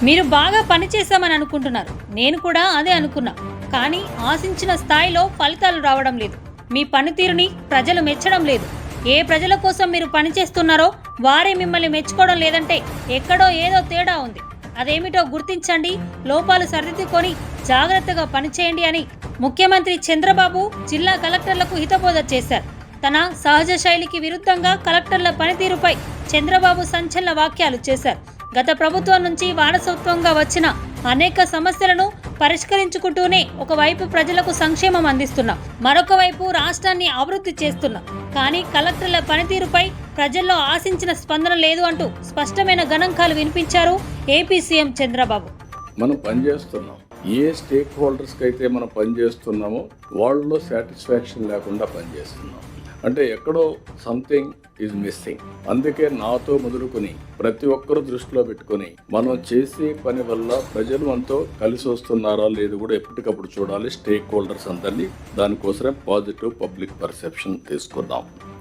మీరు బాగా పనిచేశామని అనుకుంటున్నారు. నేను కూడా అదే అనుకున్నా. కానీ ఆశించిన స్థాయిలో ఫలితాలు రావడం లేదు. మీ పనితీరుని ప్రజలు మెచ్చడం లేదు. ఏ ప్రజల కోసం మీరు పనిచేస్తున్నారో వారే మిమ్మల్ని మెచ్చుకోవడం లేదంటే ఎక్కడో ఏదో తేడా ఉంది. అదేమిటో గుర్తించండి, లోపాలు సరిదిద్దుకొని జాగ్రత్తగా పనిచేయండి అని ముఖ్యమంత్రి చంద్రబాబు జిల్లా కలెక్టర్లకు హితబోధ చేశారు. తన సహజ శైలికి విరుద్ధంగా కలెక్టర్ల పనితీరుపై చంద్రబాబు సంచలన వ్యాఖ్యలు చేశారు. గత ప్రభుత్వం నుంచి వారసత్వంగా వచ్చిన అనేక సమస్యలను పరిష్కరించుకుంటూనే ఒకవైపు ప్రజలకు సంక్షేమం అందిస్తున్నాం, మరొక వైపు రాష్ట్రాన్ని అభివృద్ధి చేస్తున్నాం. కానీ కలెక్టర్ల పనితీరుపై ప్రజల్లో ఆశించిన స్పందన లేదు అంటూ స్పష్టమైన గణాంకాలు వినిపించారు ఏపీ సీఎం చంద్రబాబు. మనం పనిచేస్తున్నాం, ఏ స్టేక్ హోల్డర్స్కి అయితే మనం పనిచేస్తున్నామో వాళ్ళలో సాటిస్ఫాక్షన్ లేకుండా పనిచేస్తున్నాం. అంటే ఎక్కడో సంథింగ్ ఈజ్ మిస్సింగ్. అందుకే నాతో మొదలుకొని ప్రతి ఒక్కరు దృష్టిలో పెట్టుకొని మనం చేసే పని వల్ల ప్రజలు మనతో కలిసి వస్తున్నారా లేదు కూడా ఎప్పటికప్పుడు చూడాలి. స్టేక్ హోల్డర్స్ అందరినీ దానికోసమే పాజిటివ్ పబ్లిక్ పర్సెప్షన్ తీసుకుందాం.